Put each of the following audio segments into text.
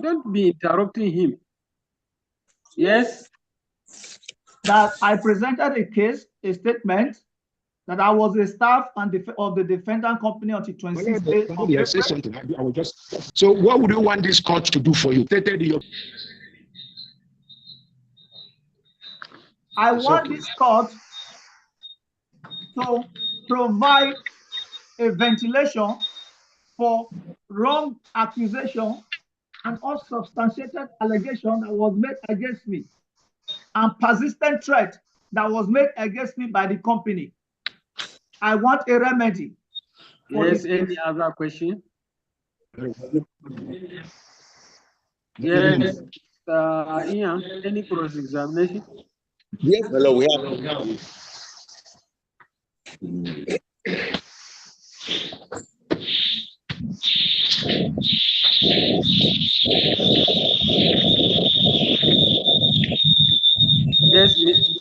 Don't be interrupting him. Yes? That I presented a statement that I was a staff of the defendant company until 26 days of April. Say something. I will just. So, what would you want this court to do for you? I want this court to provide a ventilation for wrong accusation and unsubstantiated allegation that was made against me and persistent threat that was made against me by the company. I want a remedy. Yes, any other question? Yes, Ian, any cross-examination? Yes, hello, we have. Yes,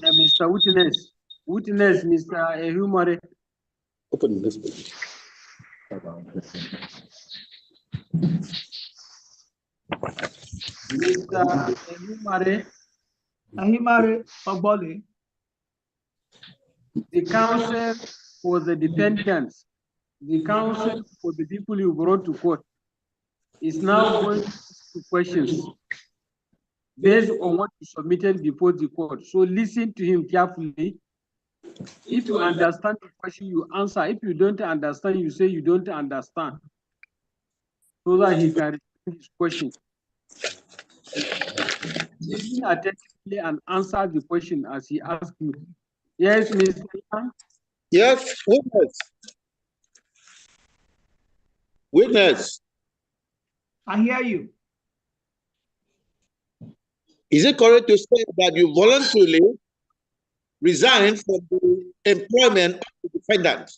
Mr. Witness. Witness, Mr. Ehumare. Open this page. Mr. Ehumare. Ehumare Ogbole. The counsel for the defendants, the counsel for the people you brought to court, is now going to ask you questions based on what you submitted before the court. So listen to him carefully. If you understand the question, you answer. If you don't understand, you say you don't understand, so that he can respond his question. Listen attentively and answer the question as he asks you. Yes, Mr. Yang? Yes, witness. Witness. I hear you. Is it correct to say that you voluntarily resigned from the employment of the defendant?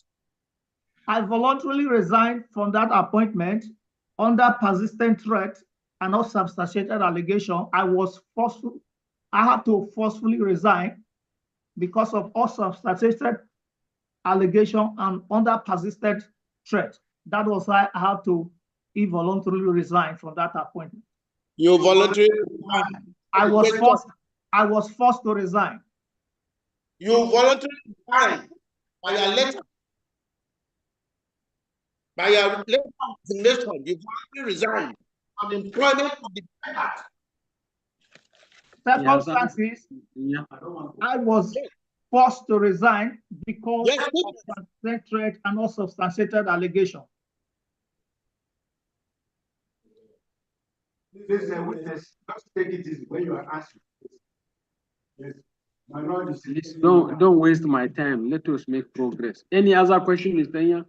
I voluntarily resigned from that appointment under persistent threat and unsubstantiated allegation. I had to forcefully resign because of unsubstantiated allegation and under persistent threat. That was why I had to involuntarily resign from that appointment. You voluntarily resigned. I was forced to resign. You voluntarily resigned by your letter. By your letter of resignation, you voluntarily resigned from the employment of the defendant. Circumstances, I was forced to resign because of persistent threat and unsubstantiated allegation. Please, witness, just take it easy when you are answering. Yes. My Lord is don't waste my time. Let us make progress. Any other question, Mr. Ian?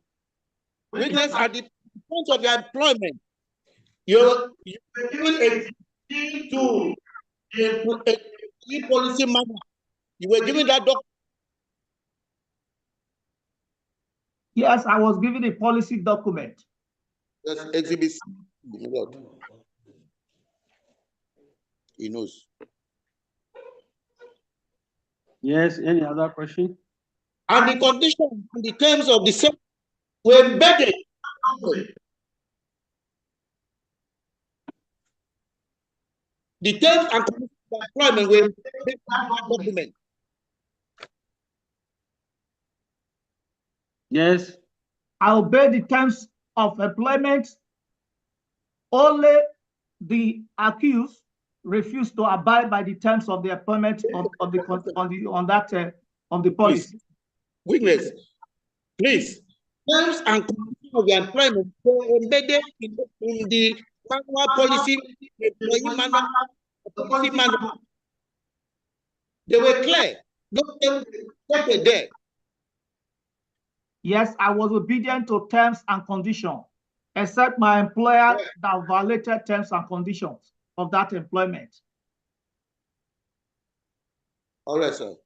Witness, at the point of your employment, you're given a deed to a policy matter. You were given that document. Yes, I was given a policy document. That's exhibit C. He knows. Yes, any other question? And the conditions and the terms of the same were embedded. The terms and conditions of employment were embedded in that document. Yes. I obey the terms of employment. Only the accused refused to abide by the terms of the employment of the policy. Witness, please. Terms and conditions of the employment were embedded in the manual policy, employee manual, policy manual. They were clear. No were there. Yes, I was obedient to terms and conditions, except my employer that violated terms and conditions of that employment. All right, sir.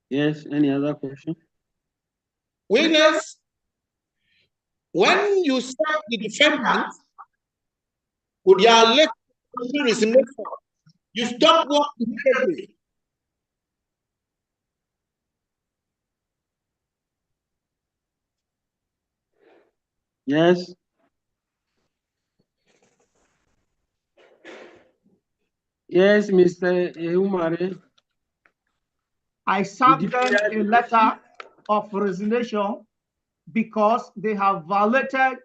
Yes, any other question? Witness, when you serve the defendant with your letter of resignation, you stop work immediately. Yes. Yes, Mr. Umare. I served Did you them hear a the letter of resignation because they have violated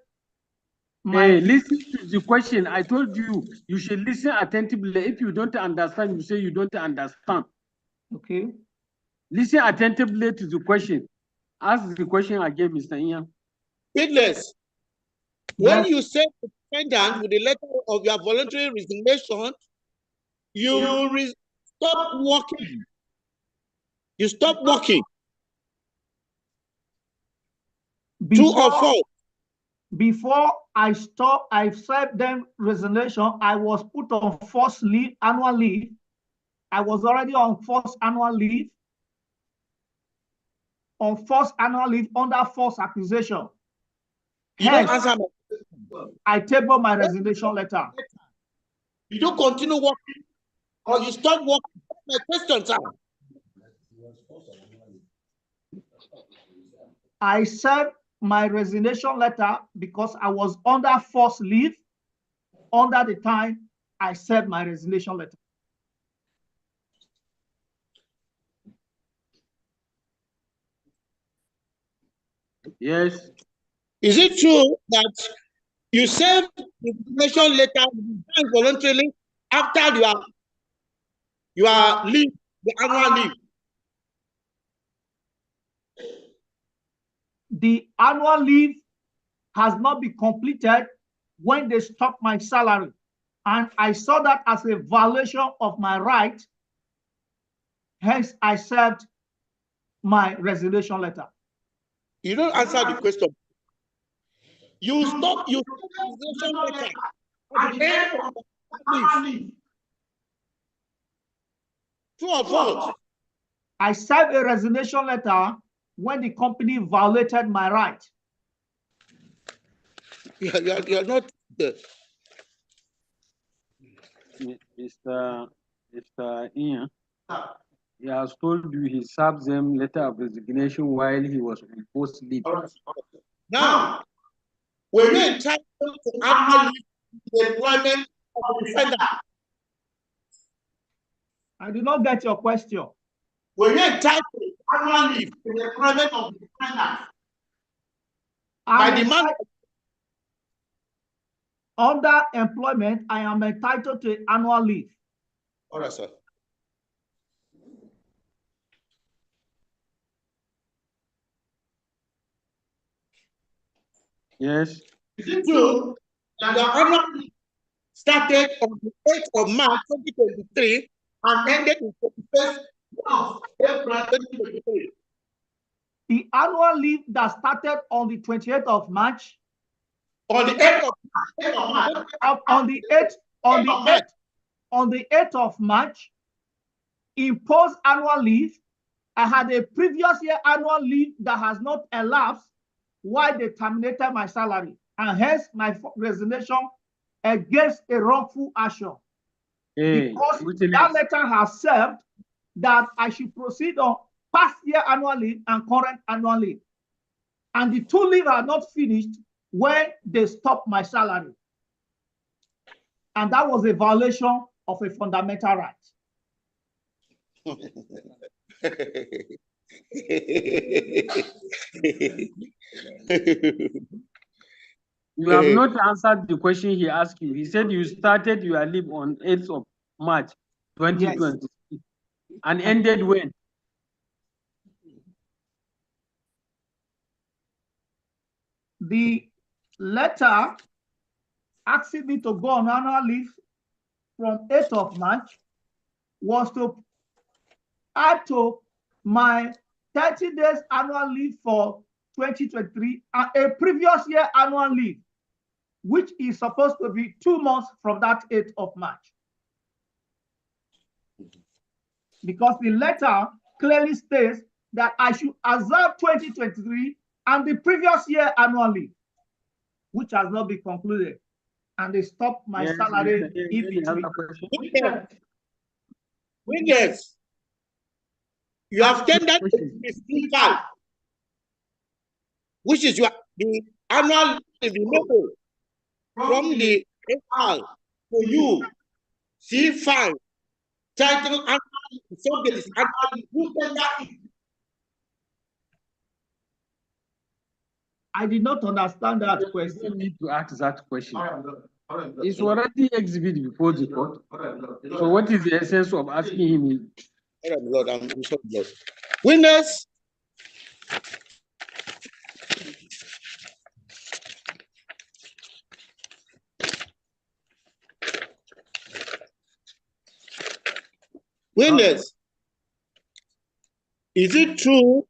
my. Hey, listen to the question. I told you, you should listen attentively. If you don't understand, you say you don't understand. Okay. Listen attentively to the question. Ask the question again, Mr. Ian. Witness, when Yes. you send the defendant with a letter of your voluntary resignation, you stop working. You stop working. True or false? Before I served them resignation, I was put on forced leave, annual leave. I was already on forced annual leave, under false accusation. You don't Hence, answer my I tabled my resignation letter. You don't continue working or you stop working. My question, sir. I served my resignation letter because I was under forced leave under the time I served my resignation letter. Yes. Is it true that you served the resignation letter voluntarily after your leave, the annual leave? The annual leave has not been completed when they stopped my salary. And I saw that as a violation of my right. Hence, I served my resignation letter. You don't answer the question. You stop your resignation letter at the end of the leave. True or false? I served a resignation letter when the company violated my right. You're not there. Mr. Ian, he has told you he served them letter of resignation while he was on post leave. Now, were you entitled to annual leave the employment of the defendant? I did not get your question. Were you entitled to annual leave in the employment of the defendant? By demand. Under employment, I am entitled to annual leave. All right, sir. Yes. Is it true that the annual leave started on the 8th of March 2023 and ended in 31st of April 2023? The annual leave that started on the 28th of March. On the 8th of March, imposed annual leave. I had a previous year annual leave that has not elapsed while they terminated my salary, and hence my resignation against a wrongful action. Because that letter has served that I should proceed on past year annual leave and current annual leave. And the two leave are not finished when they stopped my salary. And that was a violation of a fundamental right. You have not answered the question he asked you. He said you started your leave on 8th of March 2020 yes. And ended when? The letter asking me to go on annual leave from 8th of March was to add to my 30 days annual leave for 2023 and a previous year annual leave, which is supposed to be 2 months from that 8th of March. Because the letter clearly states that I should observe 2023 and the previous year annual leave, which has not been concluded. And they stopped my salary in between. Witness, you have tendered the card, which is the annual leave from the annual to you. C5 title actually, the subject is actually who tender it. I did not understand that You question. don't need to ask that question. All right, Lord. All right, Lord. It's already exhibit before the court. All right, Lord. So what is the essence of asking him? All right, Lord, I'm sorry, Lord. Witness. Witness. Is it true?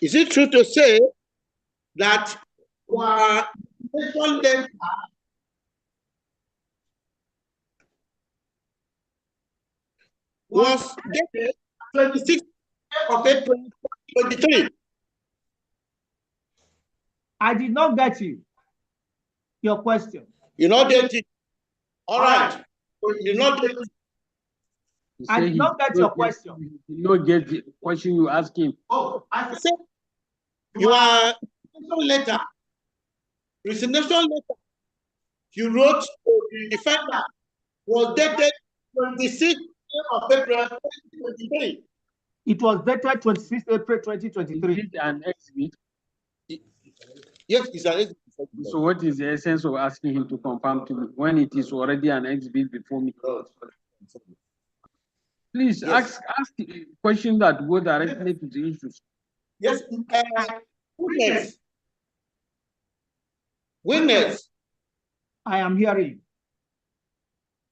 Is it true to say that letter was dated 26th of April 2023? I did not get your question. You know that. All right. You know that. I did not get your question. You did not get the question you ask him. Oh, I said your resignation letter you wrote to the defender was dated 26th of April 2023. It was dated 26th April 2023. Is it an exhibit? Yes, it's an exhibit. So what is the essence of asking him to confirm to me when it is already an exhibit before me? Please ask the question that go directly to the issues. Yes, witness. I am hearing.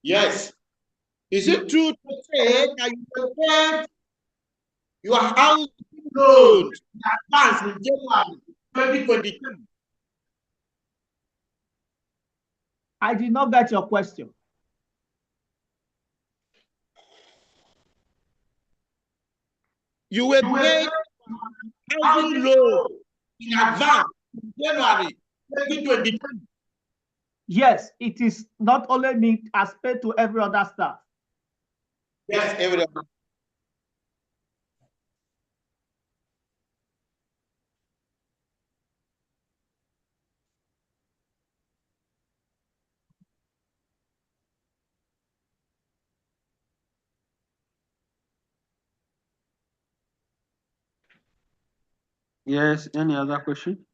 Yes. Is it true to say that you prepared your house loan in advance in January 2022? I did not get your question. You were paid housing loan in advance in January 2022. Yes, it is not only me as paid to every other staff. Yes, everyone. Yes, any other question?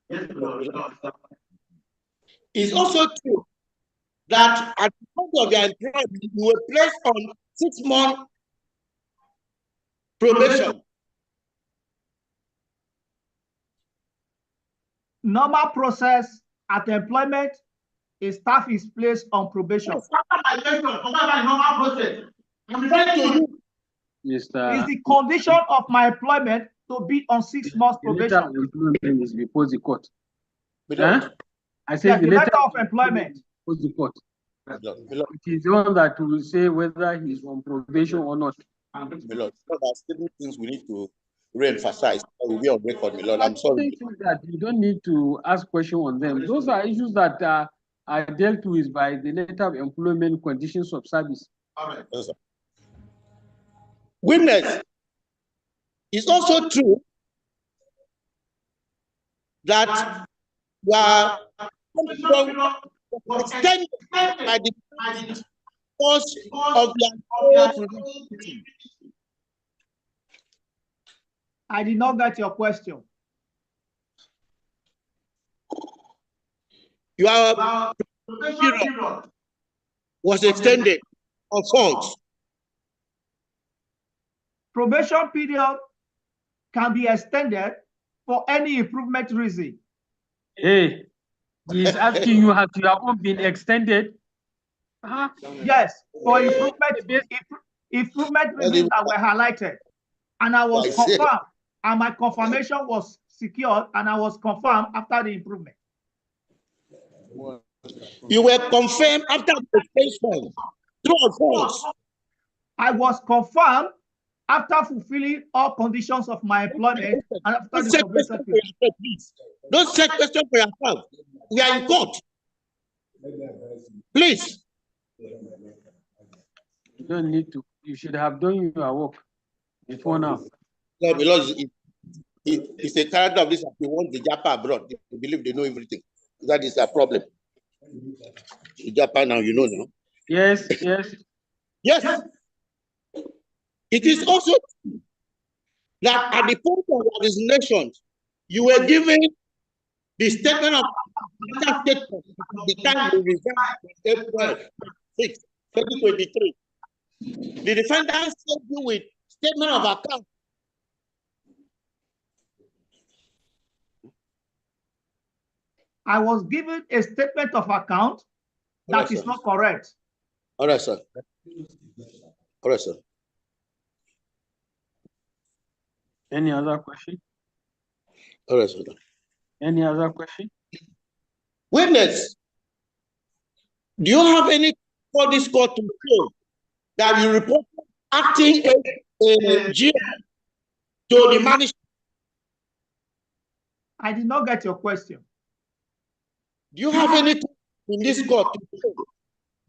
It's also true that at the point of your employment, you were placed on 6-month probation. Normal process at employment, a staff is placed on probation. I'm referring to you. It's the condition of my employment to be on 6 months probation. The letter of employment is before the court. Huh? I said the letter of employment before the court. It is the one that will say whether he's on probation or not. There are certain things we need to re-emphasize. We'll be on record, my Lord. I'm sorry. That you don't need to ask questions on them. Those are issues that are dealt with by the letter of employment conditions of service. All right. Yes, sir. Witness, it's also true that you are extended by the course of your relationship. I did not get your question. Your period was extended on fault. Probation period can be extended for any improvement reason. Hey, he's asking you, have your own been extended? Yes, for improvement reasons that were highlighted. And I was confirmed, and my confirmation was secured, and I was confirmed after the improvement. You were confirmed after the extension. True or false? I was confirmed after fulfilling all conditions of my employment and after the probation period. Please. Don't set question for yourself. We are in court. Please. You don't need to. You should have done your work before now. No, because it's a character of this. They want the Japa abroad. They believe they know everything. That is a problem. The Japa now, you know now. Yes, yes. Yes. It is also true that at the point of your resignation, you were given the statement of statement at the time you resigned on April 6, 2023. The defendant sent you with statement of account. I was given a statement of account that is not correct. All right, sir. All right, sir. Any other question? All right, sir. Any other question? Witness, do you have any for this court to show that you reported acting a GM to the management? I did not get your question. Do you have anything in this court to show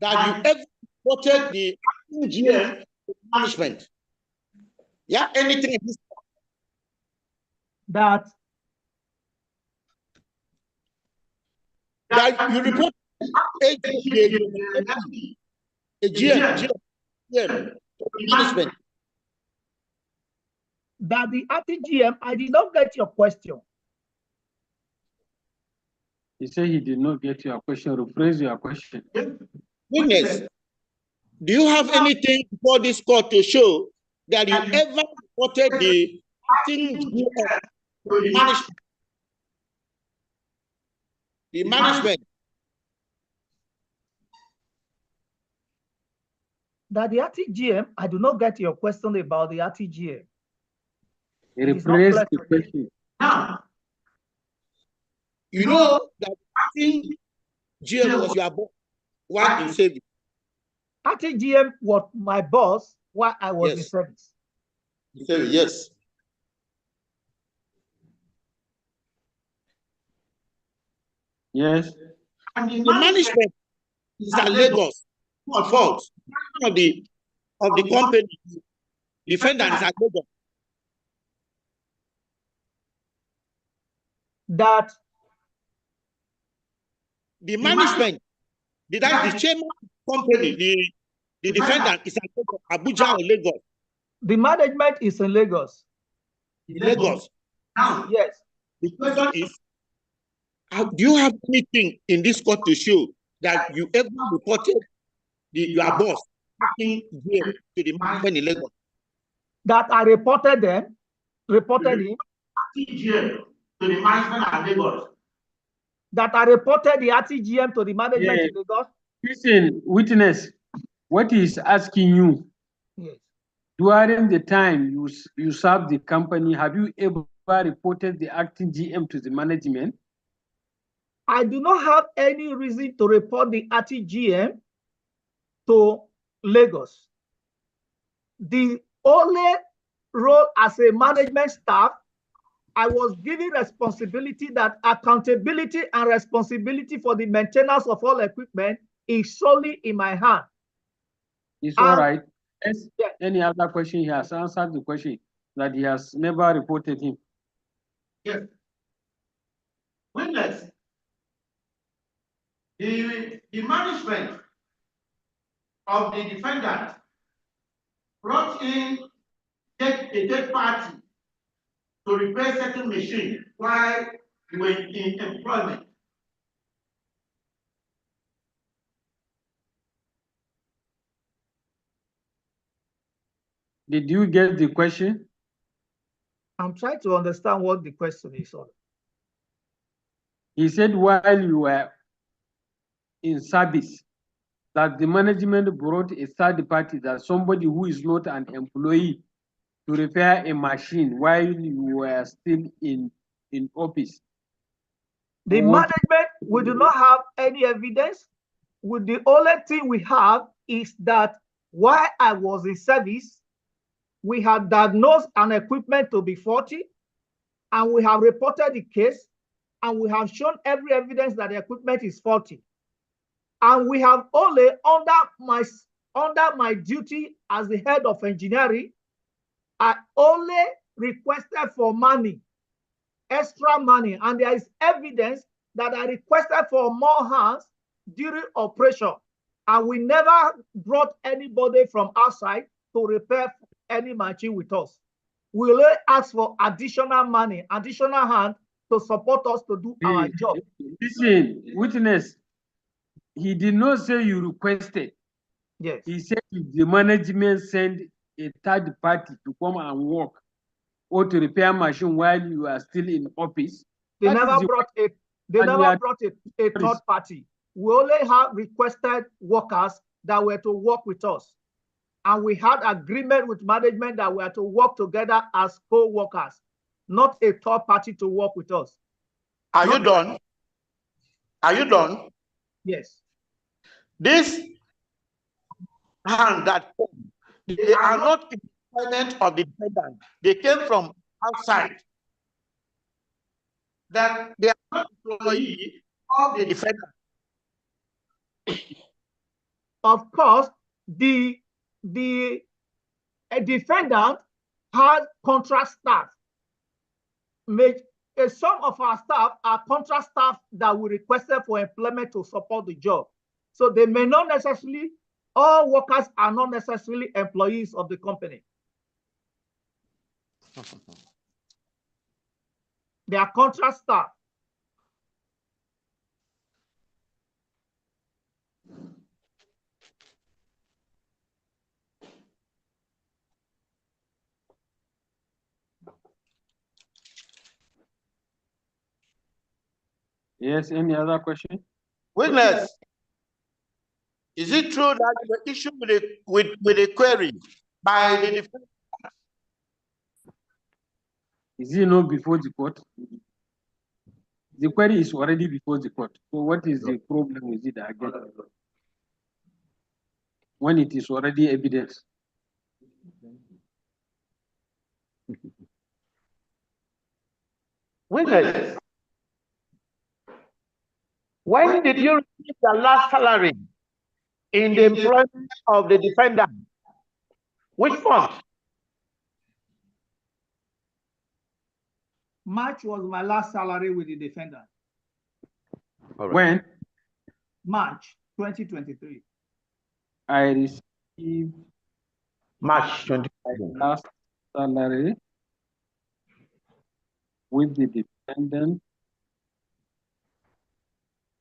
that you ever reported the acting GM to the management? Yeah, anything in this court? That You report a GM to the management. that the acting GM, I did not get your question. He said he did not get your question. Rephrase your question. Witness, do you have anything before this court to show that you ever reported the acting GM to the management? The management. That the acting GM, I do not get your question about the acting GM. Rephrase the question. Now, you know that acting GM was your boss while in service. acting GM was my boss while I was in service. Yes. Yes. And the management is at Lagos. Not fault. Of the company, defendant is at Lagos. That the management, the chairman of the company, the defendant is at Lagos, Abuja or Lagos. The management is in Lagos. Lagos. Now, yes. The question is, do you have anything in this court to show that you ever reported your boss acting GM to the management in Lagos? That I reported him GM to the management at Lagos. That I reported the RTGM to the management in Lagos. Listen, witness, what he's asking you, yes, during the time you served the company, have you ever reported the acting GM to the management? I do not have any reason to report the RTGM to Lagos. The only role as a management staff, I was given responsibility that accountability and responsibility for the maintenance of all equipment is solely in my hand. It's all right. Yes. Any other question? He has answered the question that he has never reported him. Yes. Witness, the management of the defendant brought in a third party to repair certain machine while we were in employment. Did you get the question? I'm trying to understand what the question is on. He said while you were in service, that the management brought a third party, that somebody who is not an employee, to repair a machine while you were still in office. The management, we do not have any evidence. The only thing we have is that while I was in service, we had diagnosed an equipment to be faulty, and we have reported the case, and we have shown every evidence that the equipment is faulty. And we have only, under my duty as the head of engineering, I only requested for money, extra money, and there is evidence that I requested for more hands during operation. And we never brought anybody from outside to repair any machine with us. We only ask for additional money, additional hand to support us to do our job. Listen, witness, he did not say you requested. Yes. He said if the management send a third party to come and work or to repair machine while you are still in office. They never brought a third party. We only have requested workers that were to work with us. And we had agreement with management that we are to work together as co-workers, not a third party to work with us. Are you done? Are you done? Yes. This hand that came, they are not independent of the defendant. They came from outside. That they are not employees of the defendant. Of course, the defendant has contract staff. Some of our staff are contract staff that we requested for employment to support the job. So they may not necessarily, all workers are not necessarily employees of the company. They are contract staff. Yes, any other question? Witness, is it true that the issue with a query by the defendant? Is it not before the court? The query is already before the court. So what is the problem with it again? When it is already evidence. Witness, when did you receive the last salary in the employment of the defendant? Which month? March was my last salary with the defendant. When? March 2023. I received March 2023. my last salary with the defendant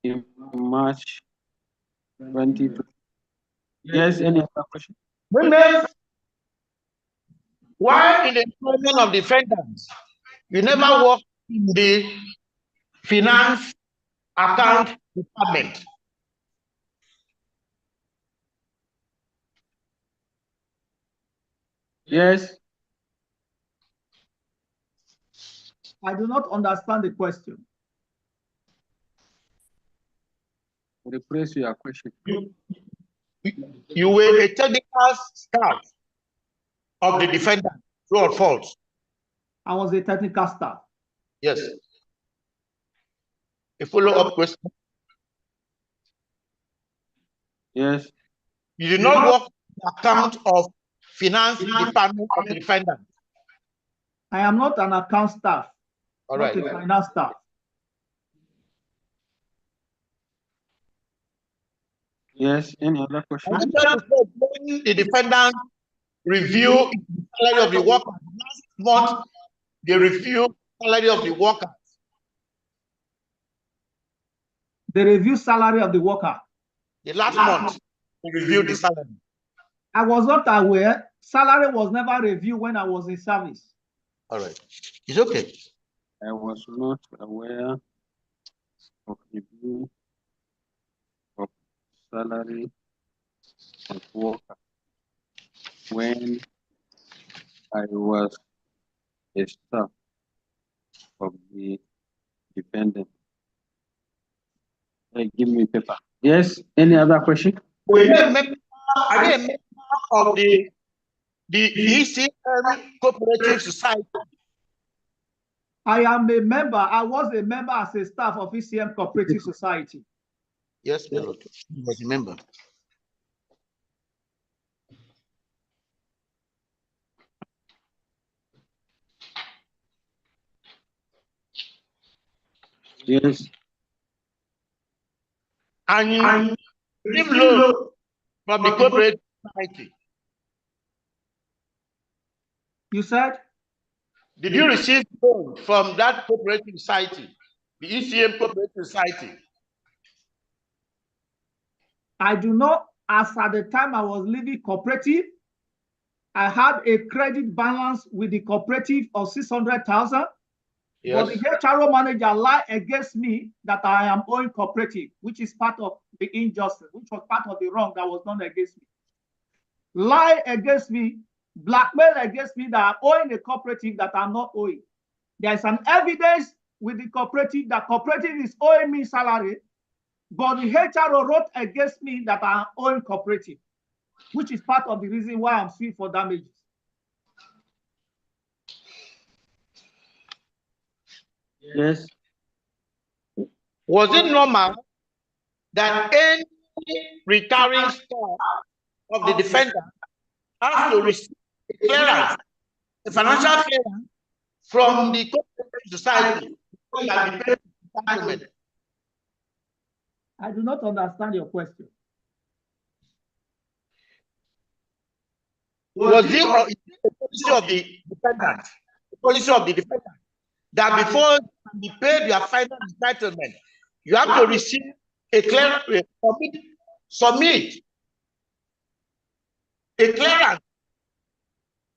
in March 2023. Yes, any other question? Witness, while in the employment of defendants, you never worked in the finance account department. Yes. I do not understand the question. Rephrase your question. You were a technical staff of the defendant, true or false? I was a technical staff. Yes. A follow-up question. Yes. You did not work the account of finance department of the defendant. I am not an account staff, All not right. a finance staff. Yes. Any other question? When the defendant review the salary of the worker, last month they review the salary of the worker. The review salary of the worker. The last month they reviewed the salary. I was not aware. Salary was never reviewed when I was in service. All right. It's okay. I was not aware of review of salary of worker when I was a staff of the defendant. Hey, give me paper. Yes. Any other question? Are you a member of the ECM Cooperative Society? I am a member. I was a member as a staff of ECM Cooperative Society. Yes, my lord. I was a member. Yes. And you give loan from the cooperative society? You said? Did you receive loan from that cooperative society, the ECM cooperative society? I do not, as at the time I was leaving cooperative, I had a credit balance with the cooperative of 600,000. Yes. But the HRO manager lied against me that I am owing cooperative, which is part of the injustice, which was part of the wrong that was done against me. Lie against me, blackmail against me that I'm owing a cooperative that I'm not owing. There is an evidence with the cooperative that cooperative is owing me salary, but the HRO wrote against me that I'm owing cooperative, which is part of the reason why I'm suing for damages. Yes. Was it normal that any retiring staff of the defendant has to receive a clearance, a financial clearance from the cooperative society? I do not understand your question. Was it a policy of the defendant? The policy of the defendant that before you pay your final entitlement, you have to receive a clearance, submit a clearance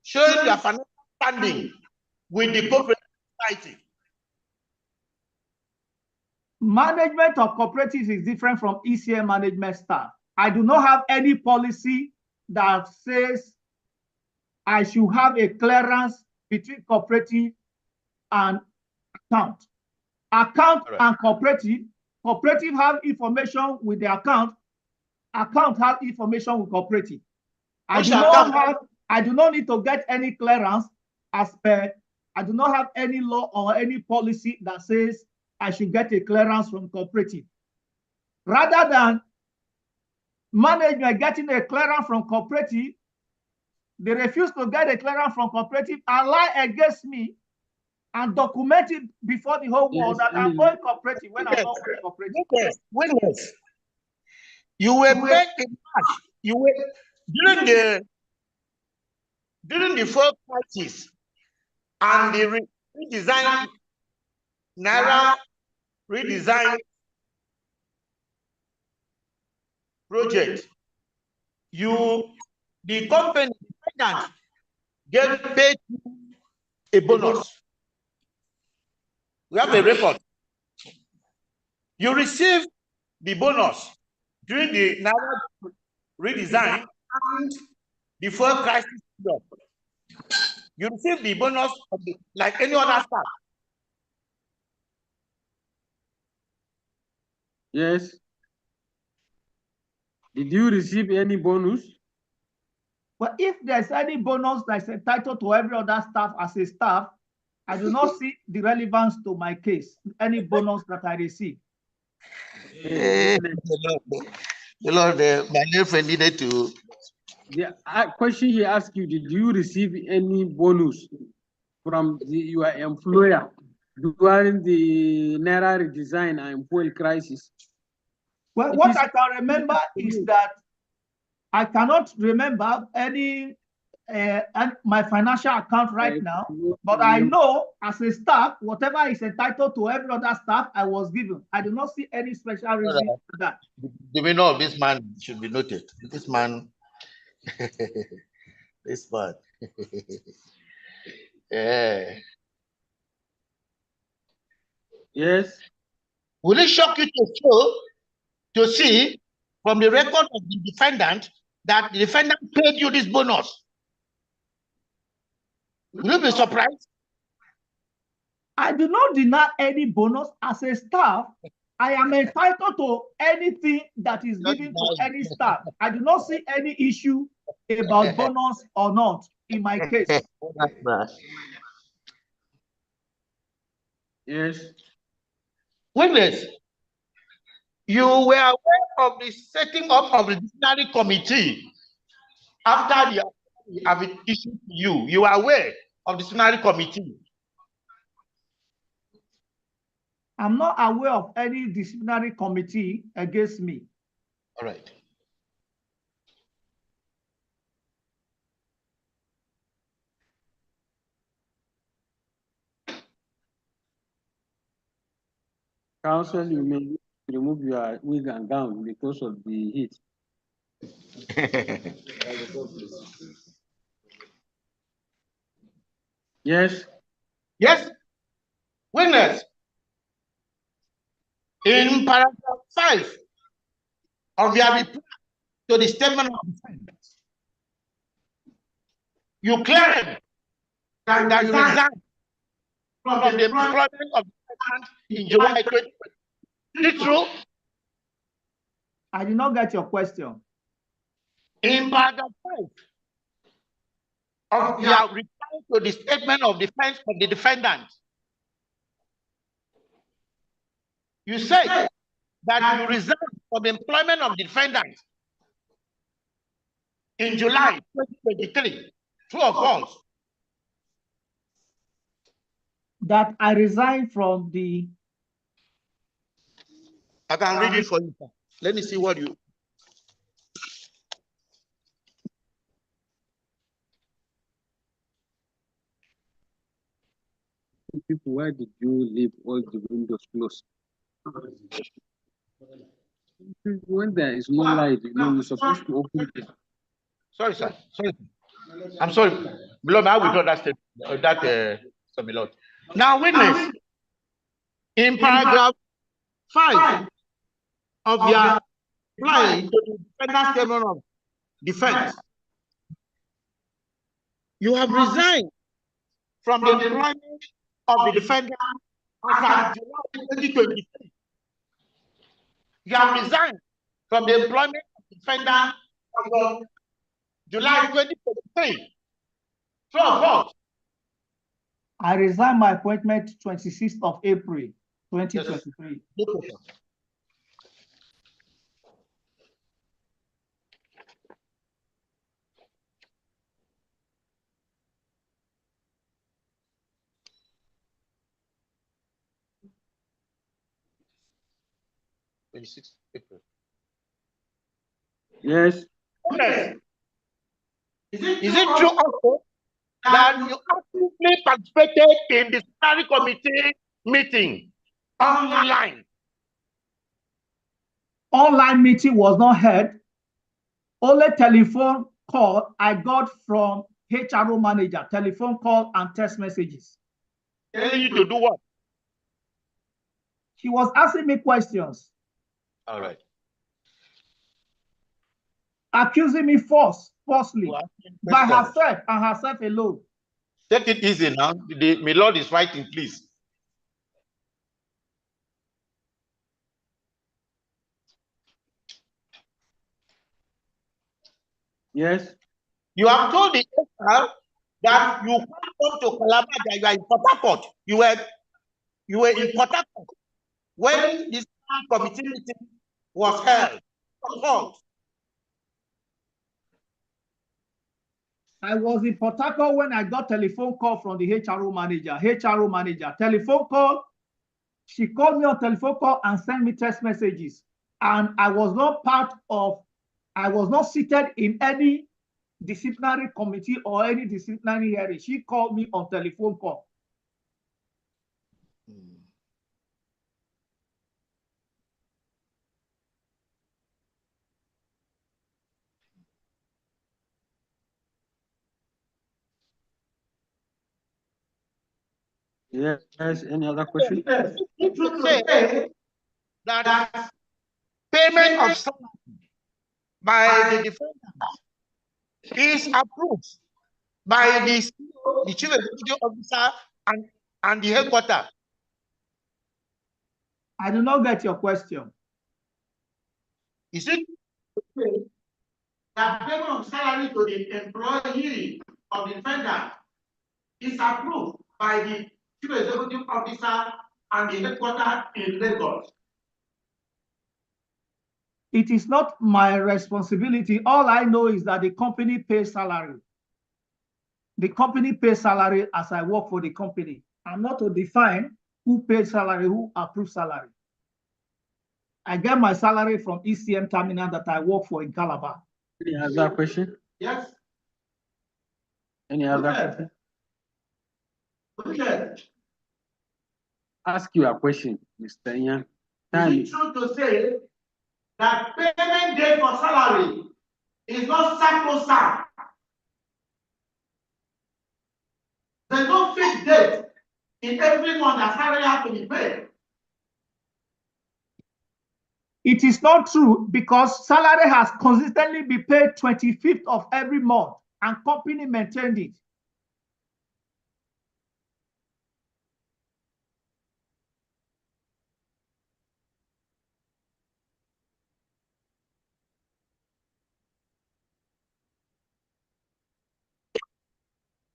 showing your financial standing with the cooperative society. Management of cooperatives is different from ECM management staff. I do not have any policy that says I should have a clearance between cooperative and account. Account and cooperative have information with the account have information with cooperative. I do not need to get any clearance as per, I do not have any law or any policy that says I should get a clearance from cooperative. Rather than management getting a clearance from cooperative, they refuse to get a clearance from cooperative and lie against me and document it before the whole world that I'm going cooperative when I'm not going cooperative. Witness. You were made a match. You were during the four crisis and the redesign Naira redesign project. The company get paid a bonus. We have a record. You receive the bonus during the Naira redesign and before crisis. You receive the bonus like any other staff. Yes. Did you receive any bonus? Well, if there's any bonus that's entitled to every other staff as a staff, I do not see the relevance to my case, any bonus that I receive. The Lord, my new friend needed to. The question he asked you, did you receive any bonus from your employer during the Naira redesign and fuel crisis? Well, what I can remember is that I cannot remember any my financial account right now, but I know as a staff, whatever is entitled to every other staff, I was given. I do not see any special reason for that. The winner of this man should be noted. This man, this man. Yeah. Yes. Will it shock you to see from the record of the defendant that the defendant paid you this bonus? Will you be surprised? I do not deny any bonus as a staff. I am entitled to anything that is given to any staff. I do not see any issue about bonus or not in my case. Yes. Witness, you were aware of the setting up of the disciplinary committee after the have it issued to you. You are aware of the disciplinary committee. I'm not aware of any disciplinary committee against me. All right. Counsel, you may remove your wig and gown because of the heat. Yes. Yes. Witness. In paragraph 5 of your reply to the statement of defense, you claim that you resigned from the employment of the defendant in July 2020. Is it true? I did not get your question. In paragraph 5 of your reply to the statement of defense of the defendant, you say that you resigned from the employment of the defendant in July 2023. True or false? That I resigned from the. I can read it for you. Let me see what you. People, why did you leave all the windows closed? When there is no light, you're supposed to open it. Sorry, sir. Sorry. I'm sorry. Below, I withdraw that statement. Now, witness, in paragraph 5 of your reply to the defendant's statement of defense, you have resigned from the employment of the defendant as of July 2023. You have resigned from the employment of the defendant as of July 2023. True or false? I resigned my appointment 26th of April, 2023. Yes. April. Yes. Yes. Is it true also that you actively participated in the disciplinary committee meeting online? Online meeting was not held. Only telephone call I got from HRO manager, telephone call and text messages. Telling you to do what? He was asking me questions. All right. Accusing me falsely by herself and herself alone. Take it easy now. My Lord is writing, please. Yes. You have told the HR that you come to Calabar, that you are in Port Harcourt. You were in Port Harcourt when this committee meeting was held. False. I was in Port Harcourt when I got telephone call from the HRO manager. Telephone call. She called me on telephone call and sent me text messages. And I was not seated in any disciplinary committee or any disciplinary hearing. She called me on telephone call. Yes. Any other question? Yes. You should say that payment of salary by the defendant is approved by the chief executive officer and the headquarters. I do not get your question. Is it that payment of salary to the employee of the defendant is approved by the chief executive officer and the headquarters in Lagos? It is not my responsibility. All I know is that the company pays salary. The company pays salary as I work for the company. I'm not to define who pays salary, who approves salary. I get my salary from ECM terminal that I work for in Calabar. Any other question? Yes. Any other question? Okay. Ask you a question, Mr. Yan. it true to say that payment date for salary is not sacrosanct? There's no fixed date in every month that salary has to be paid. It is not true, because salary has consistently been paid 25th of every month and company maintained it.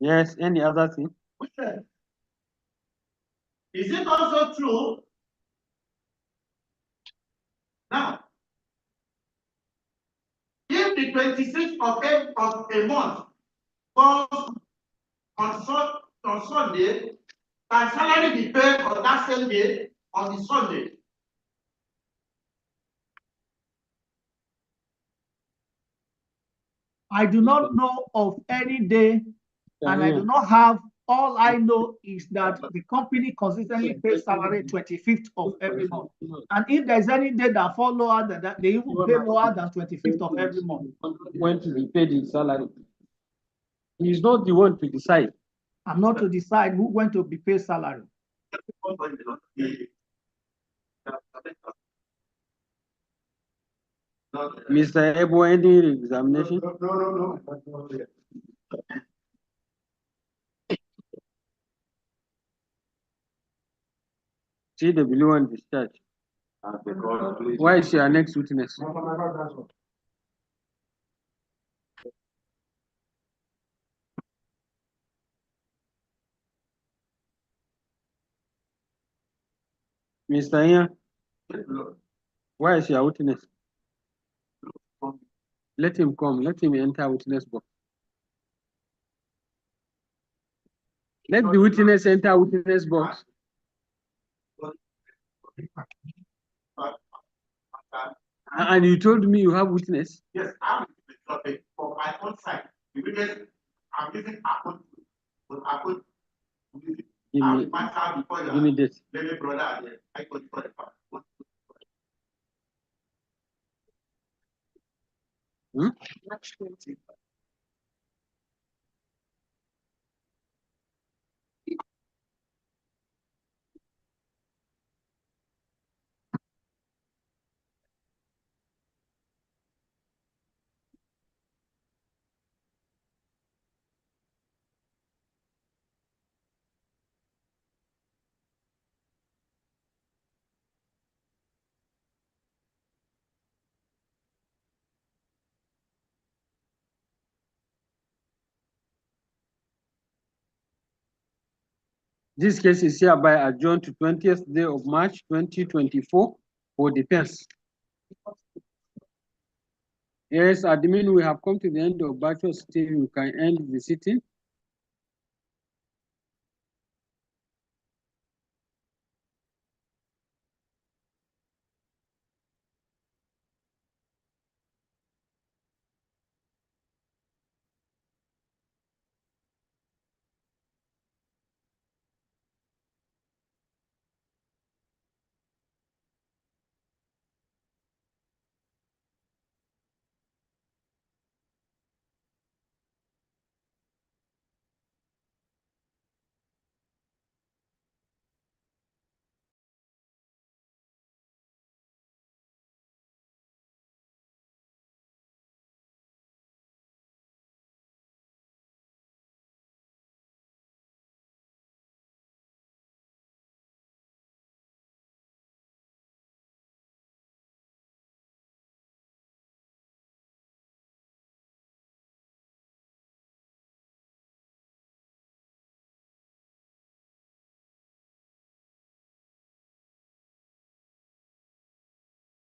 Yes, any other thing? Is it also true? Now, if the 26th of a month falls on Sunday, can salary be paid on that same day, on the Sunday? I do not know of any day, and I do not have. All I know is that the company consistently pays salary 25th of every month. And if there's any day that fall lower than that, they even pay lower than 25th of every month. When to be paid his salary. He is not the one to decide. I'm not to decide who went to be paid salary. Mr. Ebo, any examination? No. CW1 discharge. Why is your next witness? Mr. Ian, why is your witness? Let him come. Let him enter witness box. Let the witness enter witness box. And you told me you have witness? Yes, I'm for my own side. The witness, I'm using Apple. Give me this. Hmm? This case is hereby adjourned to 20th day of March 2024 for defense. Yes, admin, we have come to the end of virtual sitting. You can end the sitting.